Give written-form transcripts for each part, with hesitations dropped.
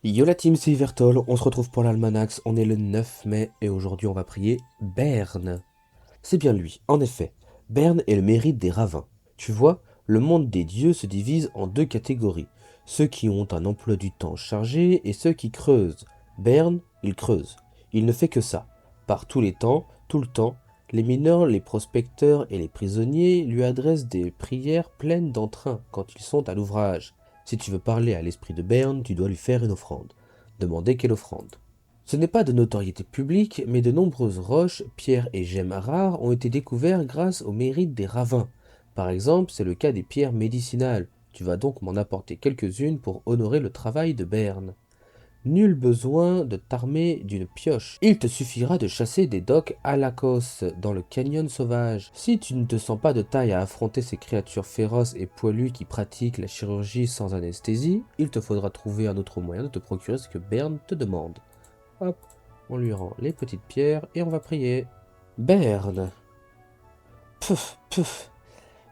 Yo la team, c'est Yvertol, on se retrouve pour l'Almanax, on est le 9 mai et aujourd'hui on va prier Berne. C'est bien lui, en effet. Berne est le mérite des ravins. Tu vois, le monde des dieux se divise en deux catégories. Ceux qui ont un emploi du temps chargé et ceux qui creusent. Berne, il creuse. Il ne fait que ça. Par tous les temps, tout le temps, les mineurs, les prospecteurs et les prisonniers lui adressent des prières pleines d'entrain quand ils sont à l'ouvrage. Si tu veux parler à l'esprit de Berne, tu dois lui faire une offrande. Demandez quelle offrande. Ce n'est pas de notoriété publique, mais de nombreuses roches, pierres et gemmes rares ont été découvertes grâce au mérite des ravins. Par exemple, c'est le cas des pierres médicinales. Tu vas donc m'en apporter quelques-unes pour honorer le travail de Berne. Nul besoin de t'armer d'une pioche. Il te suffira de chasser des docks à Lacos dans le canyon sauvage. Si tu ne te sens pas de taille à affronter ces créatures féroces et poilues qui pratiquent la chirurgie sans anesthésie, il te faudra trouver un autre moyen de te procurer ce que Berne te demande. Hop, on lui rend les petites pierres et on va prier. Berne. Puf, puf.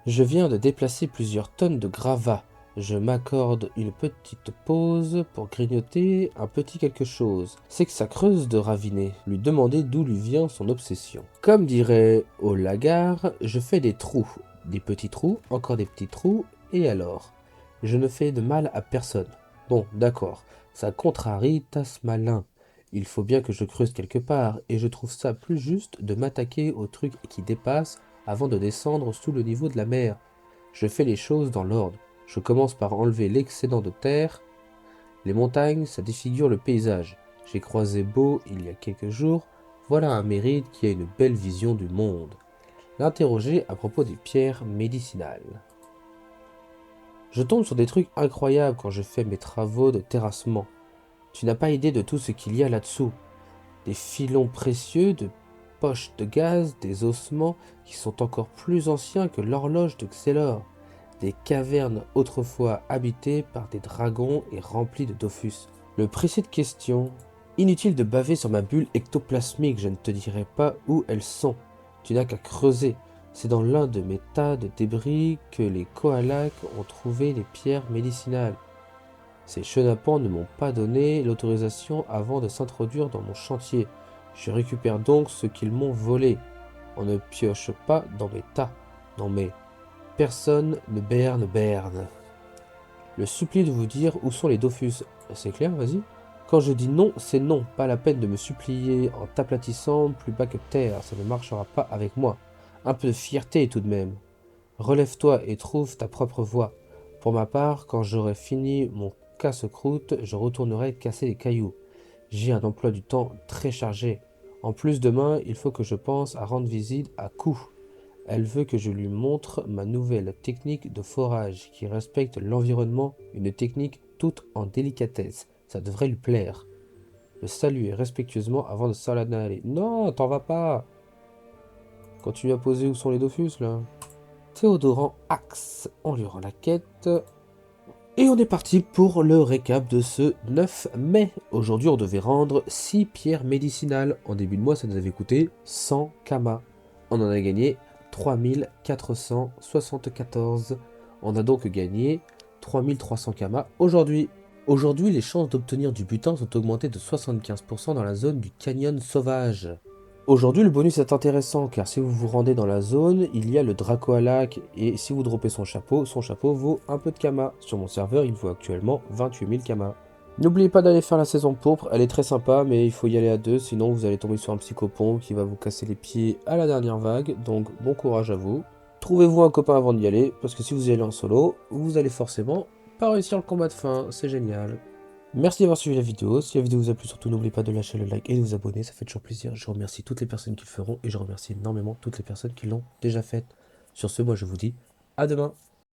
Je viens de déplacer plusieurs tonnes de gravats. Je m'accorde une petite pause pour grignoter un petit quelque chose. C'est que ça creuse de raviner, lui demander d'où lui vient son obsession. Comme dirait au lagar, je fais des trous. Des petits trous, encore des petits trous, et alors? Je ne fais de mal à personne. Bon, d'accord, ça contrarie Tasmalin. Il faut bien que je creuse quelque part, et je trouve ça plus juste de m'attaquer aux trucs qui dépassent avant de descendre sous le niveau de la mer. Je fais les choses dans l'ordre. Je commence par enlever l'excédent de terre. Les montagnes, ça défigure le paysage. J'ai croisé Beau il y a quelques jours. Voilà un mérite qui a une belle vision du monde. L'interroger à propos des pierres médicinales. Je tombe sur des trucs incroyables quand je fais mes travaux de terrassement. Tu n'as pas idée de tout ce qu'il y a là-dessous. Des filons précieux, de poches de gaz, des ossements qui sont encore plus anciens que l'horloge de Xelor, des cavernes autrefois habitées par des dragons et remplies de Dofus. Le précis de question. Inutile de baver sur ma bulle ectoplasmique, je ne te dirai pas où elles sont. Tu n'as qu'à creuser. C'est dans l'un de mes tas de débris que les Kohalaks ont trouvé les pierres médicinales. Ces chenapans ne m'ont pas donné l'autorisation avant de s'introduire dans mon chantier. Je récupère donc ce qu'ils m'ont volé. On ne pioche pas dans mes tas. Non mais, personne ne berne. Le supplie de vous dire où sont les Dofus. C'est clair, vas-y. Quand je dis non, c'est non. Pas la peine de me supplier en t'aplatissant plus bas que terre. Ça ne marchera pas avec moi. Un peu de fierté tout de même. Relève-toi et trouve ta propre voie. Pour ma part, quand j'aurai fini mon casse-croûte, je retournerai casser les cailloux. J'ai un emploi du temps très chargé. En plus, demain, il faut que je pense à rendre visite à Kou. Elle veut que je lui montre ma nouvelle technique de forage qui respecte l'environnement, une technique toute en délicatesse. Ça devrait lui plaire. Le saluer respectueusement avant de s'en aller. Non, t'en vas pas. Continue à poser où sont les Dofus là. Théodorant Axe. On lui rend la quête. Et on est parti pour le récap de ce 9 mai. Aujourd'hui, on devait rendre 6 pierres médicinales. En début de mois, ça nous avait coûté 100 kamas. On en a gagné 3474. On a donc gagné 3300 kamas aujourd'hui. Aujourd'hui, les chances d'obtenir du butin sont augmentées de 75% dans la zone du canyon sauvage. Aujourd'hui, le bonus est intéressant car si vous vous rendez dans la zone, il y a le Dracoalac et si vous droppez son chapeau vaut un peu de Kama. Sur mon serveur, il vaut actuellement 28 000 Kama. N'oubliez pas d'aller faire la saison pourpre, elle est très sympa mais il faut y aller à deux sinon vous allez tomber sur un psychopompe qui va vous casser les pieds à la dernière vague, donc bon courage à vous. Trouvez-vous un copain avant d'y aller parce que si vous y allez en solo, vous allez forcément pas réussir le combat de fin, c'est génial. Merci d'avoir suivi la vidéo. Si la vidéo vous a plu, surtout n'oubliez pas de lâcher le like et de vous abonner, ça fait toujours plaisir. Je remercie toutes les personnes qui le feront et je remercie énormément toutes les personnes qui l'ont déjà fait. Sur ce, moi je vous dis à demain.